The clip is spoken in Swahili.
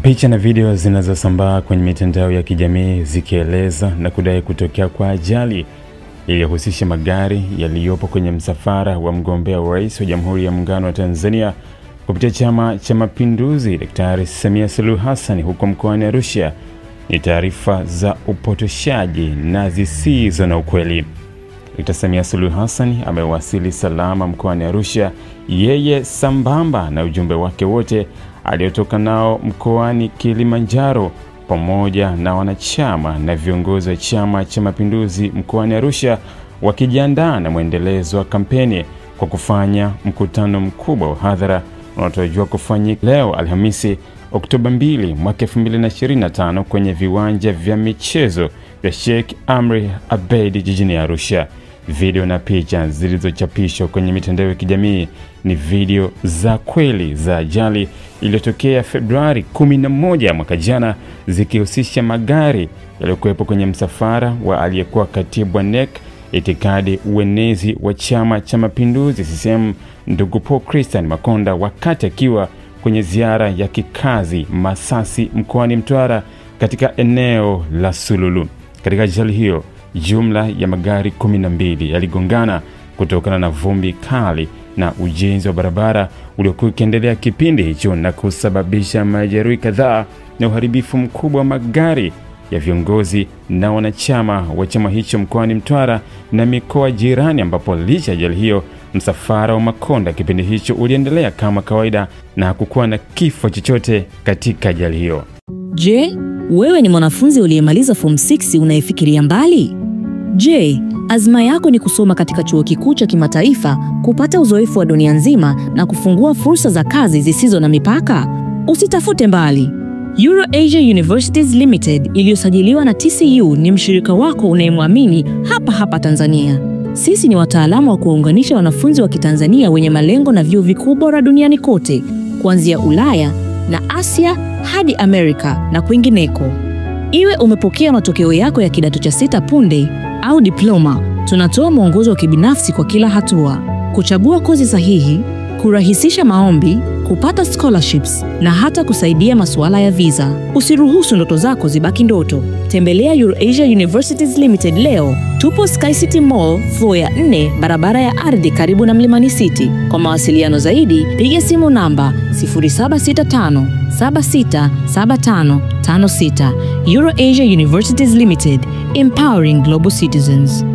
Picha na video zinazosambaa kwenye mitandao ya kijamii zikieleza na kudai kutokea kwa ajali iliyohusisha magari yaliyopo kwenye msafara wa mgombea urais wa Jamhuri ya Muungano wa Tanzania kupitia Chama cha Mapinduzi Daktari Samia Suluhu Hassan huko mkoani Arusha ni taarifa za upotoshaji na zisizo na ukweli. Daktari Samia Suluhu Hassan amewasili salama mkoani Arusha, yeye sambamba na ujumbe wake wote aliotoka nao mkoani Kilimanjaro pamoja na wanachama na viongozi wa Chama cha Mapinduzi mkoani Arusha wakijiandaa na mwendelezo wa kampeni kwa kufanya mkutano mkubwa wa hadhara unaotarajiwa kufanyika leo Alhamisi Oktoba 2 mwaka 2025 kwenye viwanja vya michezo vya Sheikh Amri Abeid jijini Arusha. Video na picha zilizochapishwa kwenye mitandao ya kijamii ni video za kweli za ajali iliyotokea Februari 11 mwaka jana, zikihusisha magari yaliyokuwepo kwenye msafara wa aliyekuwa katibu wa NEC itikadi uenezi wa Chama cha Mapinduzi CCM ndugu Paul Christian Makonda wakati akiwa kwenye ziara ya kikazi Masasi mkoani Mtwara katika eneo la Sululu. Katika ajali hiyo, jumla ya magari 12 yaligongana kutokana na vumbi kali na ujenzi wa barabara uliokuwa ukiendelea kipindi hicho na kusababisha majeruhi kadhaa na uharibifu mkubwa wa magari ya viongozi na wanachama wa chama hicho mkoani Mtwara na mikoa jirani, ambapo licha ya ajali hiyo msafara wa Makonda kipindi hicho uliendelea kama kawaida na hakukuwa na kifo chochote katika ajali hiyo. Je, wewe ni mwanafunzi uliyemaliza form 6 unayefikiria mbali? Je, azma yako ni kusoma katika chuo kikuu cha kimataifa, kupata uzoefu wa dunia nzima na kufungua fursa za kazi zisizo na mipaka? Usitafute mbali. EuroAsia Universities Limited iliyosajiliwa na TCU ni mshirika wako unayemwamini hapa Tanzania. Sisi ni wataalamu wa kuunganisha wanafunzi wa Kitanzania wenye malengo na vyuo vikuu bora duniani kote, kuanzia Ulaya na Asia hadi Amerika na kwingineko. Iwe umepokea matokeo yako ya kidato cha 6 punde au diploma, tunatoa mwongozo wa kibinafsi kwa kila hatua: kuchagua kozi sahihi, kurahisisha maombi, kupata scholarships na hata kusaidia masuala ya visa. Usiruhusu ndoto zako zibaki ndoto. Tembelea EuroAsia Universities Limited leo. Tupo Sky City Mall, floor ya 4, barabara ya ardhi karibu na Mlimani City. Kwa mawasiliano zaidi, piga simu namba 0765 767556. EuroAsia Universities Limited, empowering global citizens.